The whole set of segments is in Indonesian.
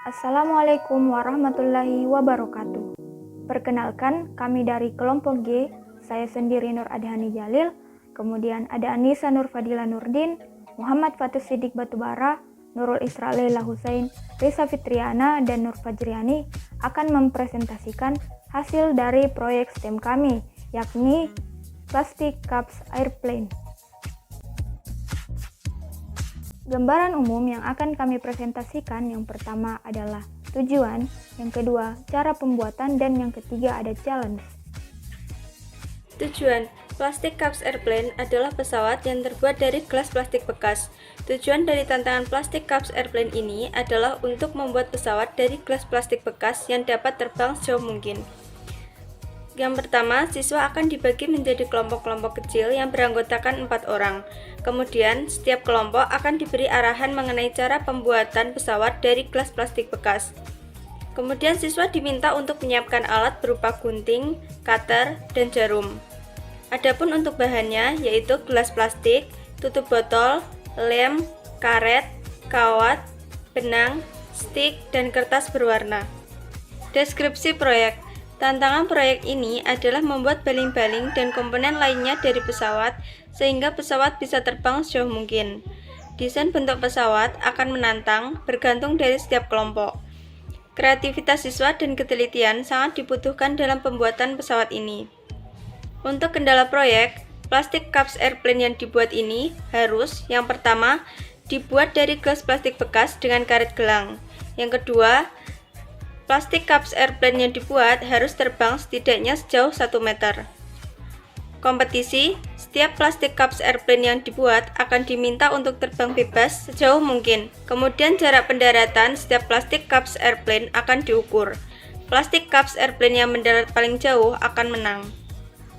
Assalamualaikum warahmatullahi wabarakatuh. Perkenalkan, kami dari kelompok G, saya sendiri Nur Adhani Jalil, kemudian ada Anissa Nur Fadila Nurdin, Muhammad Fatus Siddiq Batubara, Nurul Isra Laila Husain, Risa Fitriana, dan Nur Fajriani akan mempresentasikan hasil dari proyek STEM kami, yakni Plastic Cups Airplane. Gambaran umum yang akan kami presentasikan yang pertama adalah tujuan, yang kedua cara pembuatan, dan yang ketiga ada challenge. Tujuan Plastic Cups Airplane adalah pesawat yang terbuat dari gelas plastik bekas. Tujuan dari tantangan Plastic Cups Airplane ini adalah untuk membuat pesawat dari gelas plastik bekas yang dapat terbang sejauh mungkin. Yang pertama, siswa akan dibagi menjadi kelompok-kelompok kecil yang beranggotakan 4 orang. Kemudian, setiap kelompok akan diberi arahan mengenai cara pembuatan pesawat dari gelas plastik bekas. Kemudian, siswa diminta untuk menyiapkan alat berupa gunting, cutter, dan jarum. Adapun untuk bahannya, yaitu gelas plastik, tutup botol, lem, karet, kawat, benang, stik, dan kertas berwarna. Deskripsi proyek. Tantangan proyek ini adalah membuat baling-baling dan komponen lainnya dari pesawat sehingga pesawat bisa terbang sejauh mungkin. Desain bentuk pesawat akan menantang bergantung dari setiap kelompok. Kreativitas siswa dan ketelitian sangat dibutuhkan dalam pembuatan pesawat ini. Untuk kendala proyek, Plastic Cups Airplane yang dibuat ini harus, yang pertama, dibuat dari gelas plastik bekas dengan karet gelang. Yang kedua, Plastic Cups Airplane yang dibuat harus terbang setidaknya sejauh 1 meter. Kompetisi, setiap Plastic Cups Airplane yang dibuat akan diminta untuk terbang bebas sejauh mungkin. Kemudian jarak pendaratan setiap Plastic Cups Airplane akan diukur. Plastic Cups Airplane yang mendarat paling jauh akan menang.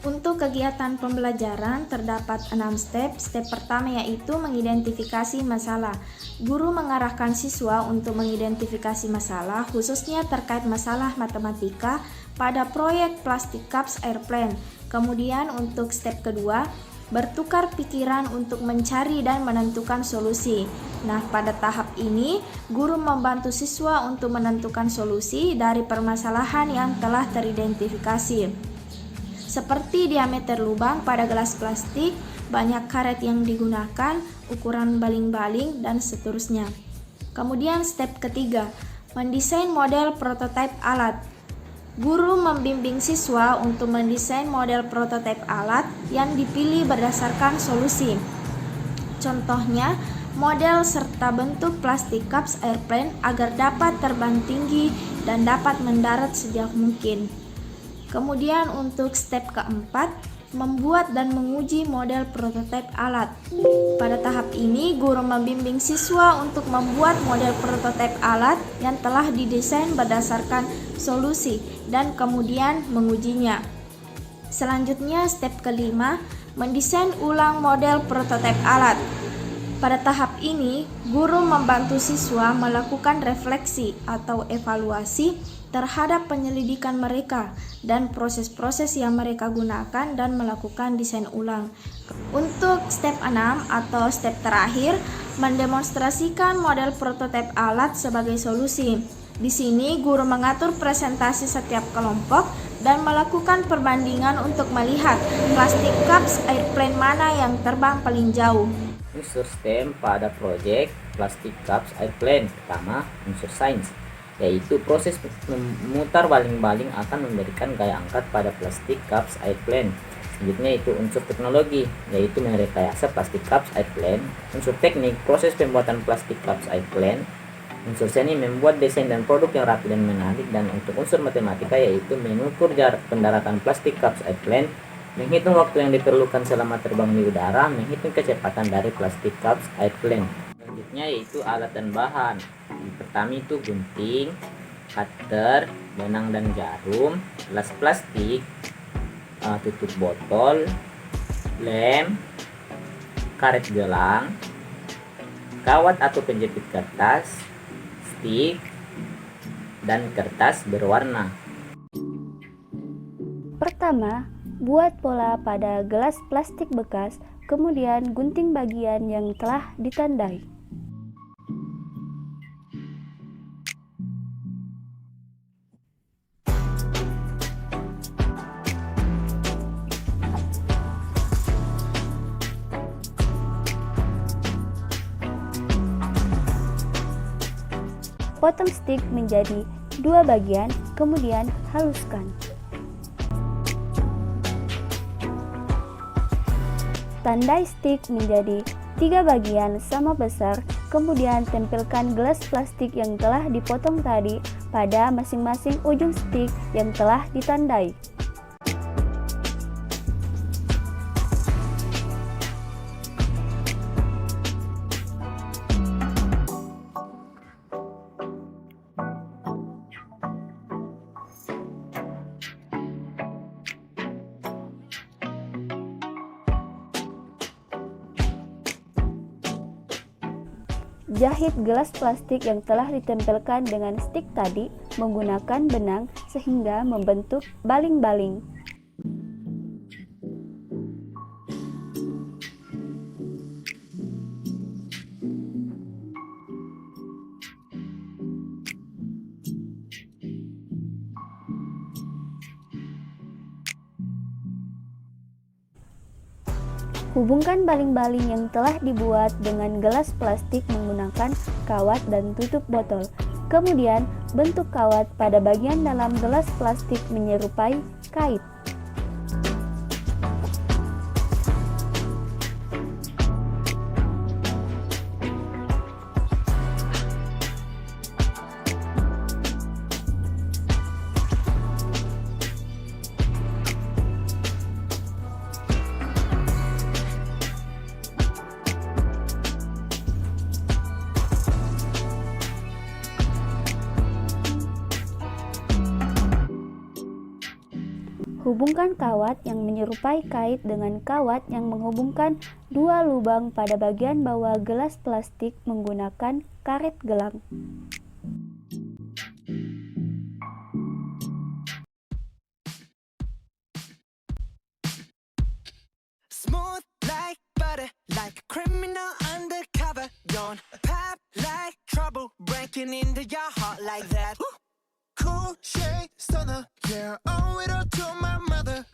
Untuk kegiatan pembelajaran terdapat 6 step. Step pertama yaitu mengidentifikasi masalah. Guru mengarahkan siswa untuk mengidentifikasi masalah, khususnya terkait masalah matematika pada proyek Plastic Cups Airplane. Kemudian untuk step kedua, bertukar pikiran untuk mencari dan menentukan solusi. Nah, pada tahap ini, guru membantu siswa untuk menentukan solusi dari permasalahan yang telah teridentifikasi. Seperti diameter lubang pada gelas plastik, banyak karet yang digunakan, ukuran baling-baling, dan seterusnya. Kemudian step ketiga, mendesain model prototipe alat. Guru membimbing siswa untuk mendesain model prototipe alat yang dipilih berdasarkan solusi. Contohnya, model serta bentuk Plastic Cups Airplane agar dapat terbang tinggi dan dapat mendarat sejauh mungkin. Kemudian untuk step keempat, membuat dan menguji model prototipe alat. Pada tahap ini, guru membimbing siswa untuk membuat model prototipe alat yang telah didesain berdasarkan solusi dan kemudian mengujinya. Selanjutnya, step kelima, mendesain ulang model prototipe alat. Pada tahap ini, guru membantu siswa melakukan refleksi atau evaluasi terhadap penyelidikan mereka dan proses-proses yang mereka gunakan dan melakukan desain ulang. Untuk step 6 atau step terakhir, mendemonstrasikan model prototipe alat sebagai solusi. Di sini guru mengatur presentasi setiap kelompok dan melakukan perbandingan untuk melihat Plastic Cups Airplane mana yang terbang paling jauh. Unsur STEM pada proyek Plastic Cups Airplane. Pertama, unsur sains, yaitu proses memutar baling-baling akan memberikan gaya angkat pada Plastic Cups Airplane. Selanjutnya itu unsur teknologi, yaitu merekayasa Plastic Cups Airplane. Unsur teknik, proses pembuatan Plastic Cups Airplane. Unsur seni, membuat desain dan produk yang rapi dan menarik. Dan untuk unsur matematika, yaitu mengukur jarak pendaratan Plastic Cups Airplane, menghitung waktu yang diperlukan selama terbang di udara, menghitung kecepatan dari Plastic Cups Airplane. Selanjutnya yaitu alat dan bahan. Yang pertama itu gunting, cutter, benang dan jarum, gelas plastik, tutup botol, lem, karet gelang, kawat atau penjepit kertas, stik, dan kertas berwarna. Pertama, buat pola pada gelas plastik bekas, kemudian gunting bagian yang telah ditandai. potong stik menjadi 2 bagian, kemudian haluskan. Tandai stik menjadi 3 bagian sama besar, kemudian tempelkan gelas plastik yang telah dipotong tadi pada masing-masing ujung stik yang telah ditandai. Jahit gelas plastik yang telah ditempelkan dengan stik tadi menggunakan benang sehingga membentuk baling-baling. Hubungkan baling-baling yang telah dibuat dengan gelas plastik menggunakan kawat dan tutup botol. Kemudian, bentuk kawat pada bagian dalam gelas plastik menyerupai kait. Hubungkan kawat yang menyerupai kait dengan kawat yang menghubungkan 2 lubang pada bagian bawah gelas plastik menggunakan karet gelang. Smooth like butter, like a criminal undercover. Don't pop like trouble, breaking into your heart like that. Cool shade stunner, yeah, owe it all to my mother.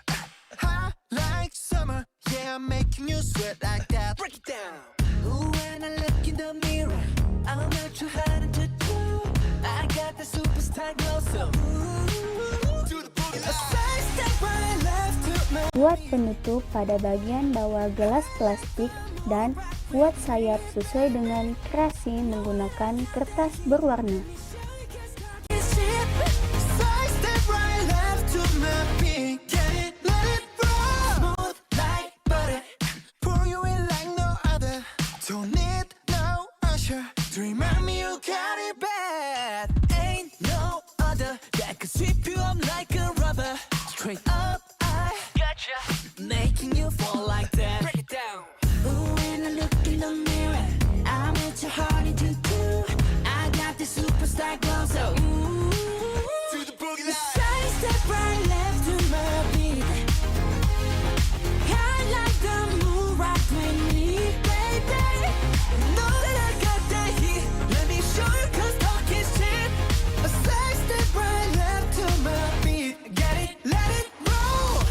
Hot like summer, yeah, I'm making you sweat like that. Break it down. Ooh, when I look in the mirror, I'm not too hard to do. I got the superstar glow, so ooh, do the boogie. A side step right left to my. Buat penutup pada bagian bawah gelas plastik dan buat sayap sesuai dengan kreasi menggunakan kertas berwarna. Straight up, I gotcha, making you fall like that. Break it down. Ooh, when I look in the mirror, I'm at your heart into two. I got the superstar glow, so ooh, to the boogie line. Side step right left to my beat. I like the move right with me, baby. Know that I got that heat. Let me show you 'cause talk is cheap. A side step right left to my beat. Get it? Let it roll.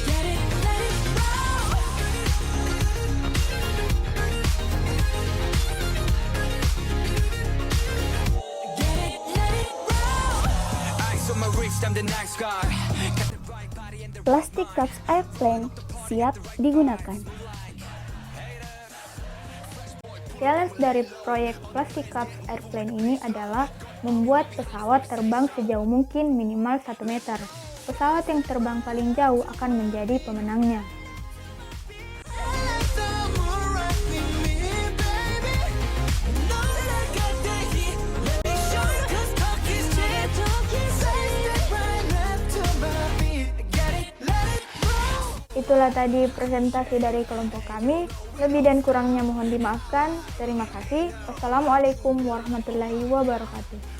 Get it? Let it roll. Get it? Let it roll. Ice on my wrist, I'm the nice guy. Got the right body and the Plastic cups airplane siap digunakan. Challenge dari proyek Plastic Cups Airplane ini adalah membuat pesawat terbang sejauh mungkin minimal 1 meter. Pesawat yang terbang paling jauh akan menjadi pemenangnya. Itulah tadi presentasi dari kelompok kami. Lebih dan kurangnya mohon dimaafkan. Terima kasih. Wassalamualaikum warahmatullahi wabarakatuh.